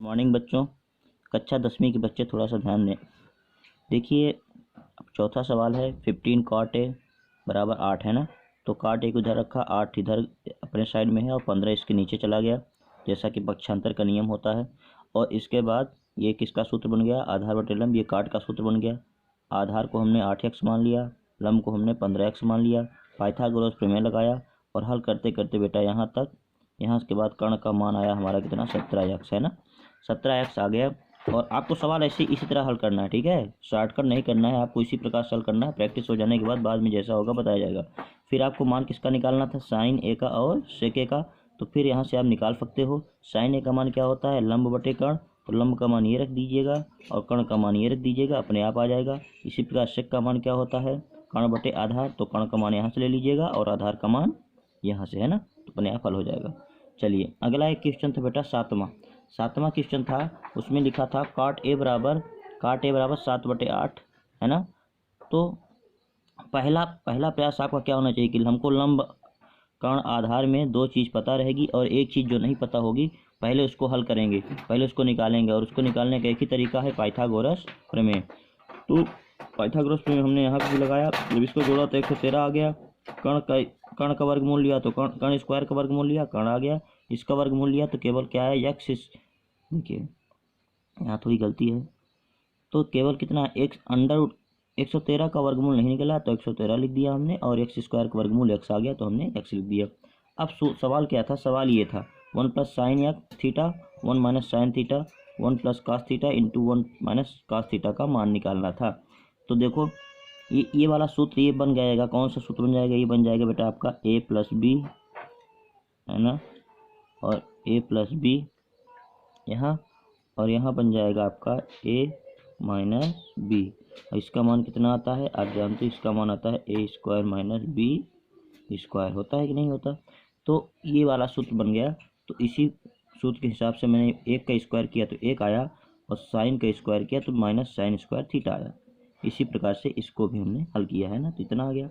Morning बच्चों। कक्षा 10वीं के बच्चे थोड़ा सा ध्यान दें। देखिए, अब चौथा सवाल है 15 cot a बराबर 8 है ना। तो cot a को इधर रखा, 8 इधर अपने साइड में है और 15 इसके नीचे चला गया, जैसा कि पक्षांतर का नियम होता है। और इसके बाद ये किसका सूत्र बन गया? आधार बटे लंब। ये काट का सूत्र बन गया। आधार को हमने 8x मान लिया, लंब को हमने 15x मान लिया। पाइथागोरस प्रमेय लगाया और हल करते करते बेटा यहाँ तक, यहाँ के बाद कर्ण का मान आया हमारा कितना? 17x है ना। 17x आ गया। और आपको सवाल ऐसे इसी तरह हल करना है, ठीक है। शॉर्टकट नहीं करना है, आपको इसी प्रकार से हल करना है। प्रैक्टिस हो जाने के बाद में जैसा होगा बताया जाएगा। फिर आपको मान किसका निकालना था? साइन ए का और सेक ए का। तो फिर यहाँ से आप निकाल सकते हो। साइन ए का मान क्या होता है? लंब बटे कर्ण। तो लंब का मान ये रख दीजिएगा और कर्ण का मान ये रख दीजिएगा, अपने आप आ जाएगा। इसी प्रकार सेक का मान क्या होता है? कर्ण बटे आधार। तो कर्ण का मान यहाँ से ले लीजिएगा और आधार का मान यहाँ से, है ना। तो अपने आप हल हो जाएगा। चलिए अगला एक क्वेश्चन था बेटा सातवां क्वेश्चन था। उसमें लिखा था cot a बराबर 7/8 है ना। तो पहला प्रयास आपका क्या होना चाहिए कि हमको लंब कर्ण आधार में दो चीज़ पता रहेगी और एक चीज़ जो नहीं पता होगी पहले उसको हल करेंगे, पहले उसको निकालेंगे। और उसको निकालने का एक ही तरीका है, पाइथागोरस प्रमेय। तो पाइथागोरस प्रमेय हमने यहाँ पर भी लगाया। जब इसको जोड़ा तो 113 आ गया। कर्ण का वर्गमूल लिया तो कर्ण स्क्वायर का वर्गमूल लिया, कर्ण आ गया। इसका वर्गमूल लिया तो केवल क्या है? एक्स। देखिए यहाँ थोड़ी गलती है, तो केवल कितना? एक्स अंडर 113 का वर्गमूल नहीं निकला तो 113 लिख दिया हमने, और एक्स स्क्वायर का वर्गमूल एक्स आ गया तो हमने एक्स लिख दिया। अब सवाल क्या था? सवाल ये था 1 + sin theta 1 - sin theta 1 + cos theta into 1 - cos theta का मान निकालना था। तो देखो ये वाला सूत्र ये बन जाएगा। कौन सा सूत्र बन जाएगा? ये बन जाएगा बेटा आपका a + b है ना, और a + b यहाँ, और यहाँ बन जाएगा आपका a - b। इसका मान कितना आता है? आप जानते हैं इसका मान आता है a² - b² होता है कि नहीं होता। तो ये वाला सूत्र बन गया। तो इसी सूत्र के हिसाब से मैंने एक का स्क्वायर किया तो एक आया, और साइन का स्क्वायर किया तो -sin² थीटा आया। इसी प्रकार से इसको भी हमने हल किया है ना, तो इतना आ गया।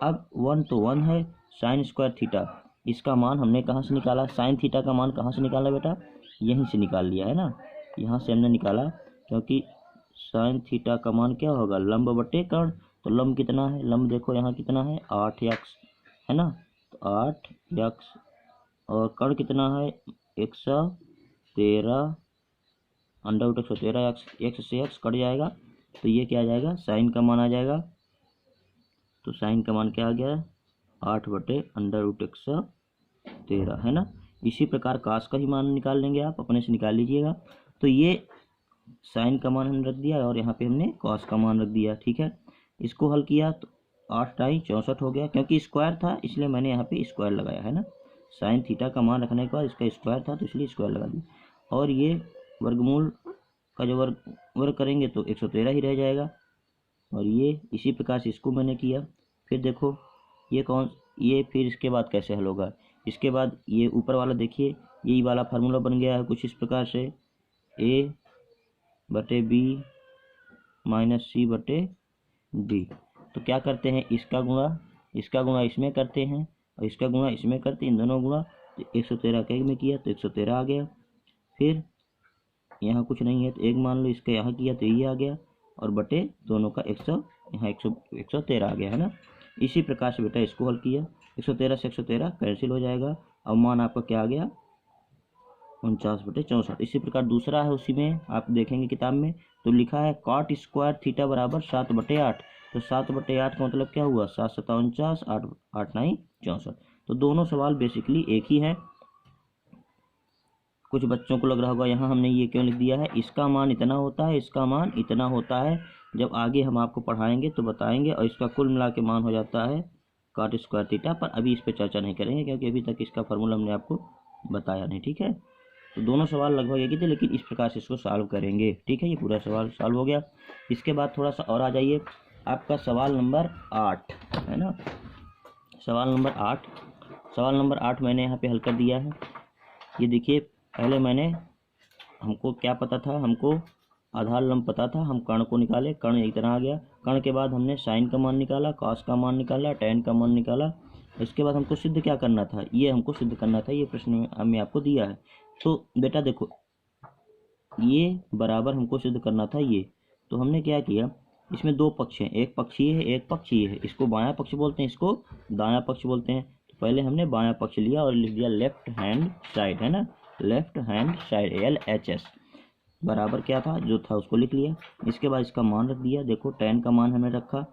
अब 1 तो 1 है, sin² थीटा इसका मान हमने कहाँ से निकाला? साइन थीटा का मान कहाँ से निकाला बेटा? यहीं से निकाल लिया है ना, यहाँ से हमने निकाला। क्योंकि साइन थीटा का मान क्या होगा? लंब बटे कर्ण। तो लंब कितना है? लंब देखो यहाँ कितना है? 8x है ना। तो 8x, और कर्ण कितना है? 113 √113। x से x कट जाएगा तो ये क्या आ जाएगा? साइन का मान आ जाएगा। तो साइन का मान क्या आ गया? 8/√113 है ना। इसी प्रकार कास का ही मान निकाल लेंगे, आप अपने से निकाल लीजिएगा। तो ये साइन का मान हमने रख दिया और यहाँ पे हमने कॉस का मान रख दिया, ठीक है। इसको हल किया तो 8 × 64 हो गया। क्योंकि स्क्वायर था इसलिए मैंने यहाँ पे स्क्वायर लगाया है ना। साइन थीटा का मान रखने के बाद इसका स्क्वायर था तो इसलिए स्क्वायर लगा दिया। और ये वर्गमूल का जो वर्ग करेंगे तो 113 ही रह जाएगा। और ये इसी प्रकार से इसको मैंने किया। फिर देखो ये फिर इसके बाद कैसे हल होगा? इसके बाद ये ऊपर वाला देखिए, यही वाला फार्मूला बन गया है कुछ इस प्रकार से, a/b - c/d। तो क्या करते हैं? इसका गुणा इसमें करते हैं और इसका गुणा इसमें करते हैं, इन दोनों गुणा। तो 113 का एक में किया तो 113 आ गया। फिर यहाँ कुछ नहीं है तो एक मान लो, इसका यहाँ किया तो ये आ गया, और बटे दोनों का 100, यहाँ 113 आ गया है ना। इसी प्रकार से बेटा इसको हल किया। 113 से 113 कैंसिल हो जाएगा। अब मान आपका क्या आ गया? 49/64। इसी प्रकार दूसरा है, उसी में आप देखेंगे किताब में तो लिखा है cot² थीटा बराबर 7/8। तो 7/8 का मतलब क्या हुआ? 7 × 7 = 49, 8 × 8 = 64। तो दोनों सवाल बेसिकली एक ही है। कुछ बच्चों को लग रहा होगा यहाँ हमने ये क्यों लिख दिया है, इसका मान इतना होता है, इसका मान इतना होता है। जब आगे हम आपको पढ़ाएंगे तो बताएंगे। और इसका कुल मिला के मान हो जाता है cot² थीटा। पर अभी इस पर चर्चा नहीं करेंगे क्योंकि अभी तक इसका फार्मूला हमने आपको बताया नहीं, ठीक है। तो दोनों सवाल लगभग एक ही थे, लेकिन इस प्रकार से इसको सॉल्व करेंगे, ठीक है। ये पूरा सवाल सॉल्व हो गया। इसके बाद थोड़ा सा और आ जाइए, आपका सवाल नंबर 8 है ना। सवाल नंबर 8 मैंने यहाँ पे हल कर दिया है। ये देखिए, पहले हमको क्या पता था? हमको आधार लंब पता था, हम कर्ण को निकाले, कर्ण एक तरह आ गया। कर्ण के बाद हमने साइन का मान निकाला, कॉस का मान निकाला, tan का मान निकाला। इसके बाद हमको सिद्ध क्या करना था? ये हमको सिद्ध करना था, ये प्रश्न में आपको दिया है। तो बेटा देखो, ये बराबर हमको सिद्ध करना था ये, तो हमने क्या किया, इसमें दो पक्ष हैं, एक पक्षीय है एक पक्षीय है, इसको बायां पक्ष बोलते हैं इसको दायां पक्ष बोलते हैं। तो पहले हमने बायां पक्ष लिया और लिख दिया लेफ्ट हैंड साइड, है ना, लेफ्ट हैंड साइड LHS बराबर क्या था जो था उसको लिख लिया। इसके बाद इसका मान रख दिया, देखो tan का मान हमने रखा,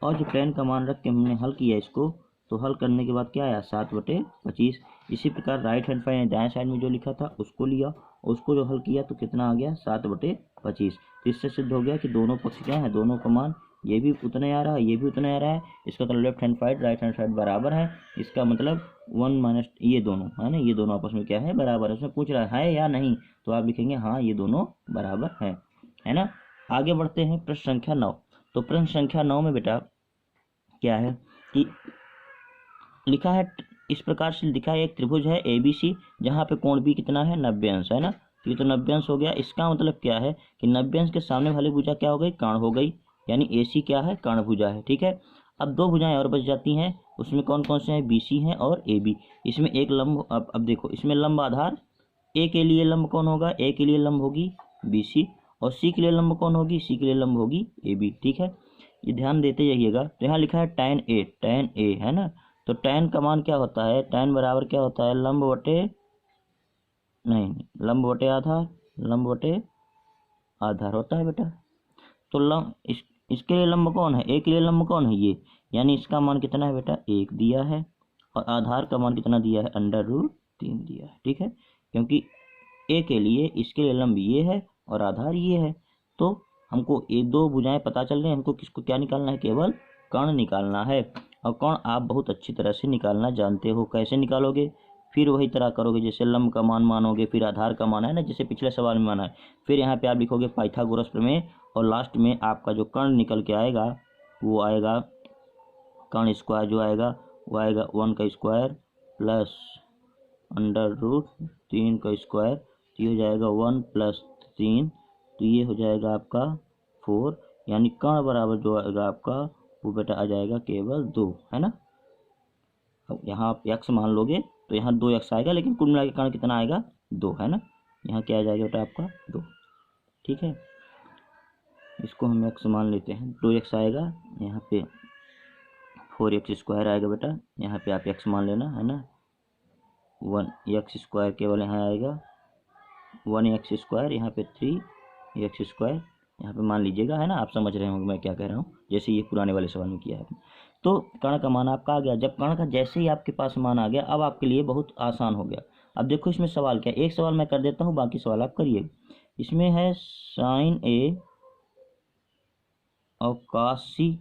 और जो tan का मान रख के हमने हल किया इसको, तो हल करने के बाद क्या आया 7/25। इसी प्रकार राइट हैंड साइड दाएं साइड में जो लिखा था उसको लिया, उसको जो हल किया तो कितना आ गया 7/25। तो इससे सिद्ध हो गया कि दोनों पक्ष क्या है, दोनों का मान ये भी उतना ही आ रहा है ये भी उतना ही आ रहा है। इसका मतलब left hand side right hand side बराबर है, इसका मतलब 1 माइनस ये दोनों है ना, ये दोनों आपस में क्या है बराबर है। उसमें पूछ रहा है या नहीं, तो आप लिखेंगे हाँ ये दोनों बराबर है ना। आगे बढ़ते हैं प्रश्न संख्या 9। तो प्रश्न संख्या 9 में बेटा क्या है कि लिखा है इस प्रकार से लिखा है, एक त्रिभुज है ABC जहाँ पे कोण भी कितना है 90 अंश, है ना। तो ये तो 90 अंश हो गया, इसका मतलब क्या है कि 90 अंश के सामने वाली भुजा क्या हो गई, कर्ण हो गई, यानी AC क्या है, कर्ण भुजा है, ठीक है। अब दो भुजाएं और बच जाती हैं, उसमें कौन कौन से हैं, BC हैं और AB। इसमें एक लंब, अब देखो इसमें लंब आधार A के लिए लंब कौन होगा, A के लिए लंब होगी BC, और C के लिए लंब कौन होगी, C के लिए लंब होगी AB, ठीक है। ये ध्यान देते जाइएगा। तो यहाँ लिखा है tan A है ना, तो tan का मान क्या होता है, tan बराबर क्या होता है, लंब बटे नहीं लंब बटे आधार, लंब बटे आधार होता है बेटा। तो लंब इसके लिए लंब कौन है, एक के लिए लंब कौन है ये, यानी इसका मान कितना है बेटा 1 दिया है, और आधार का मान कितना दिया है √3 दिया है, ठीक है। क्योंकि ए के लिए इसके लिए लंब ये है और आधार ये है, तो हमको ये दो भुजाएं पता चल रही हैं, हमको किसको क्या निकालना है, केवल कर्ण निकालना है। और कर्ण आप बहुत अच्छी तरह से निकालना जानते हो, कैसे निकालोगे, फिर वही तरह करोगे, जैसे लंब का मान मानोगे, फिर आधार का मान है ना, जैसे पिछले सवाल में माना है, फिर यहाँ पे आप लिखोगे पाइथागोरस प्रमेय, और लास्ट में आपका जो कर्ण निकल के आएगा वो आएगा कर्ण स्क्वायर, जो आएगा वो आएगा 1 का स्क्वायर प्लस √3 का स्क्वायर, तो ये हो जाएगा 1 + 3, तो ये हो जाएगा आपका 4, यानी कर्ण बराबर जो आएगा आपका वो बेटा आ जाएगा केवल 2, है ना। अब यहाँ आप x मान लोगे तो यहाँ 2x आएगा, लेकिन कुल मिला के कर्ण कितना आएगा 2, है ना। यहाँ क्या आ जाएगा बेटा आपका 2, ठीक है। इसको हम x मान लेते हैं, 2x आएगा, यहाँ पे 4x² आएगा बेटा, यहाँ पे आप x मान लेना, है ना। 1x² केवल यहाँ आएगा, 1x², यहाँ पे 3x², यहाँ पे मान लीजिएगा, है ना। आप समझ रहे होंगे मैं क्या कह रहा हूँ, जैसे ये पुराने वाले सवाल में किया है। तो कर्ण का मान आपका आ गया। जब कर्ण का जैसे ही आपके पास मान आ गया, अब आपके लिए बहुत आसान हो गया। अब देखो इसमें सवाल क्या है, एक सवाल मैं कर देता हूँ, बाकी सवाल आप करिए। इसमें है sin A और cos C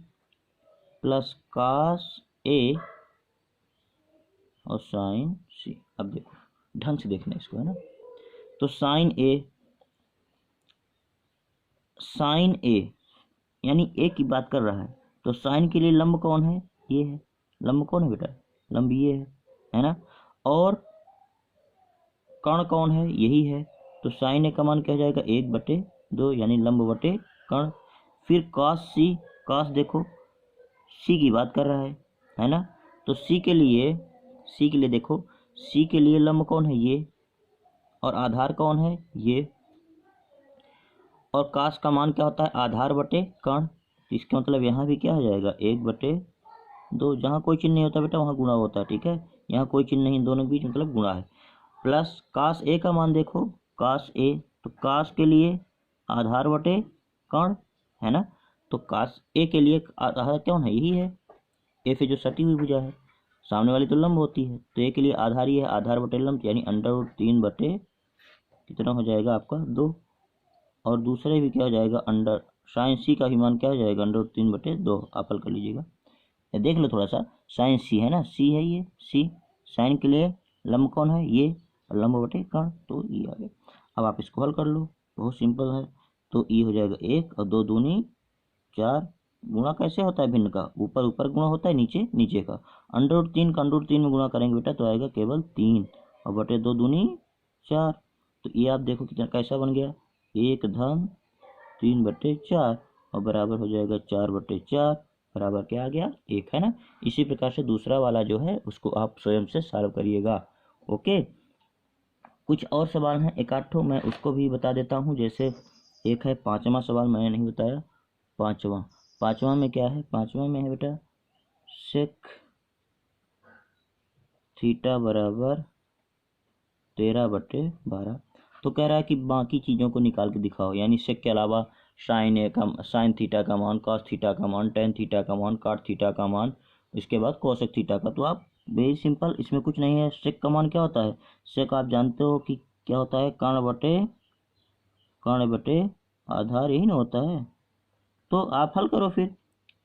plus cos A और sin C। अब देखो ढंग से देखना इसको, है ना। तो sin A यानी A की बात कर रहा है, तो sin के लिए लंब कौन है, ये है, लंब कौन है बेटा, लंब ये है ना। और कर्ण कौन है, यही है, तो sin A का मान क्या हो जाएगा 1/2, यानी लंब बटे कर्ण। फिर cos C, cos देखो C की बात कर रहा है ना। तो C के लिए देखो, C के लिए लंब कौन है ये, और आधार कौन है ये, और cos का मान क्या होता है आधार बटे कर्ण। इसका मतलब यहाँ भी क्या हो जाएगा 1/2, जहाँ कोई चिन्ह नहीं होता बेटा वहाँ गुणा होता है, ठीक है। यहाँ कोई चिन्ह नहीं, दोनों के बीच मतलब गुणा है। प्लस cos A का मान देखो, cos A, तो cos के लिए आधार बटे कर्ण, है ना। तो cos A के लिए आधार कौन है, यही है, ए से जो सटी हुई भुजा है, सामने वाली तो लंब होती है, तो ए के लिए आधार ही है, आधार बटे लंब, यानी √3 बटे कितना हो जाएगा आपका 2। और दूसरे भी क्या हो जाएगा अंडर साइन C का भी मान क्या हो जाएगा √3/2, आप हल कर लीजिएगा। ये देख लो थोड़ा सा, साइन C है ना, C है ये C, साइन के लिए लंब कौन है ये, लंब बटे कर्ण, तो ये आ गया। अब आप इसको हल कर लो, बहुत सिंपल है। तो ये हो जाएगा 1 और 2 दूनी 4, गुणा कैसे होता है भिन्न का, ऊपर ऊपर गुणा होता है, नीचे नीचे का। √3 का √3 में गुणा करेंगे बेटा तो आएगा केवल 3, और बटे 2 दूनी 4। तो ये आप देखो कितना कैसा बन गया, 1 धन 3/4, और बराबर हो जाएगा 4/4, बराबर क्या आ गया 1, है ना। इसी प्रकार से दूसरा वाला जो है उसको आप स्वयं से सॉल्व करिएगा, ओके। कुछ और सवाल हैं, एक आध ठो मैं उसको भी बता देता हूँ। जैसे एक है 5वां सवाल, मैंने नहीं बताया। पाँचवा में क्या है, पाँचवा में है बेटा सेक थीटा बराबर 13/12। तो कह रहा है कि बाकी चीज़ों को निकाल के दिखाओ, यानी सेक के अलावा साइन थीटा का मान, कॉस थीटा का मान, टेन थीटा का मान, काट थीटा का मान, इसके बाद कोसेक थीटा का। तो आप वेरी सिंपल, इसमें कुछ नहीं है। सेक का मान क्या होता है, सेक आप जानते हो कि क्या होता है, कर्ण बटे आधार, यही ना होता है। तो आप हल करो फिर।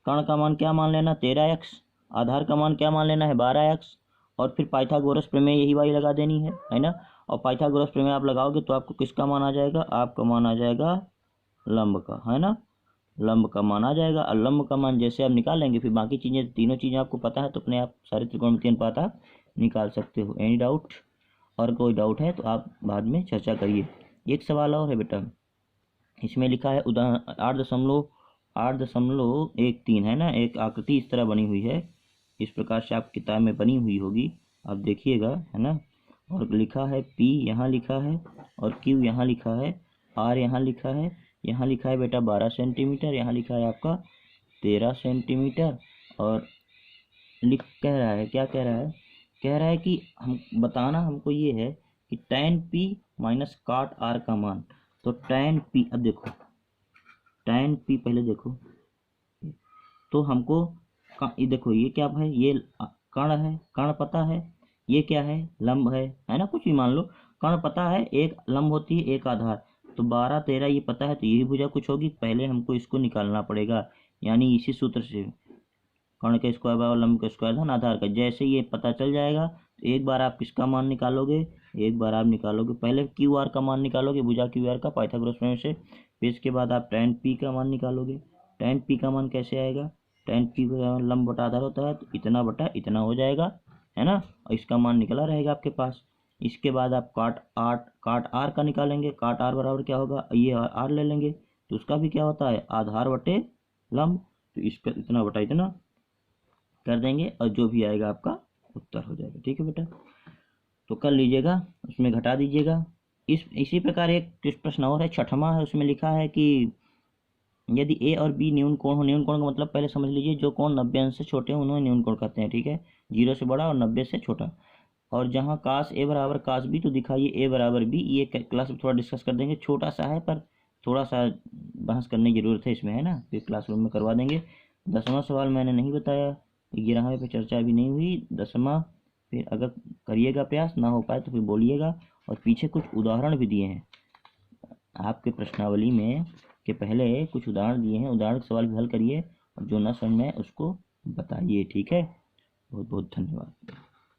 कर्ण का मान क्या मान लेना, 13x, आधार का मान क्या मान लेना है, 12x, और फिर पाइथागोरस प्रमेय यही वाली लगा देनी है ना। और पाइथागोरस प्रमेय आप लगाओगे तो आपको किसका मान आ जाएगा, आपका मान आ जाएगा लंब का, है ना। लंब का मान आ जाएगा, और लंब का मान जैसे आप निकालेंगे फिर बाकी चीज़ें, तीनों चीज़ें आपको पता है तो अपने आप सारे त्रिकोणमितीय अनुपात आप निकाल सकते हो। एनी डाउट, और कोई डाउट है तो आप बाद में चर्चा करिए। एक सवाल और है बेटा, इसमें लिखा है उदाहरण 8.13 है ना, एक आकृति इस तरह बनी हुई है, इस प्रकार से आप किताब में बनी हुई होगी, आप देखिएगा, है ना। और लिखा है P यहाँ लिखा है, और Q यहाँ लिखा है, R यहाँ लिखा है, यहाँ लिखा है बेटा 12 सेंटीमीटर, यहाँ लिखा है आपका 13 सेंटीमीटर। और कह रहा है, क्या कह रहा है, कह रहा है कि हम बताना हमको ये है कि tan P माइनस काट R का मान। तो tan P, अब देखो tan P पहले देखो, तो हमको ये देखो, ये क्या है, ये कर्ण है, कर्ण पता है, ये क्या है, लंब है ना, कुछ भी मान लो। कर्ण पता है, एक लंब होती है एक आधार, तो 12 13 ये पता है, तो यही भुजा कुछ होगी। पहले हमको इसको निकालना पड़ेगा, यानी इसी सूत्र से कर्ण के स्क्वायर बराबर लंब के स्क्वायर धन आधार का। जैसे ये पता चल जाएगा तो एक बार आप किसका मान निकालोगे, एक बार आप निकालोगे पहले क्यू आर का मान निकालोगे, भुजा क्यू आर का पाइथागोरस प्रमेय से। फिर इसके बाद आप tan P का मान निकालोगे। tan P का मान कैसे आएगा, tan P का लंब बटा आधार होता है, तो इतना बटा इतना हो जाएगा, है ना। और इसका मान निकला रहेगा आपके पास। इसके बाद आप काट आर का निकालेंगे। काट आर बराबर क्या होगा, ये आर ले लेंगे, तो उसका भी क्या होता है, आधार बटे लंब। तो इसका इतना बटा इतना कर देंगे, और जो भी आएगा आपका उत्तर हो जाएगा। ठीक है बेटा, तो कर लीजिएगा, उसमें घटा दीजिएगा। इसी प्रकार एक प्रश्न और है, 6वां है, उसमें लिखा है कि यदि ए और बी न्यून कोण हो, न्यून कोण का मतलब पहले समझ लीजिए, जो कोण 90 अंश से छोटे हैं उन्हें न्यून कोण कहते हैं। ठीक है, 0 से बड़ा और 90 से छोटा। और जहाँ काश ए बराबर काश बी, तो दिखाइए ए बराबर बी। ये क्लास में थोड़ा डिस्कस कर देंगे, छोटा सा है पर थोड़ा सा बहस करने की जरूरत है इसमें, है ना, फिर क्लासरूम में करवा देंगे। 10वां सवाल मैंने नहीं बताया, 11वें पे चर्चा भी नहीं हुई, 10वां फिर अगर करिएगा प्रयास, ना हो पाए तो फिर बोलिएगा। और पीछे कुछ उदाहरण भी दिए हैं आपके प्रश्नावली में, के पहले कुछ उदाहरण दिए हैं, उदाहरण सवाल भी हल करिए, और जो ना समझ में आए उसको बताइए। ठीक है, बहुत बहुत धन्यवाद।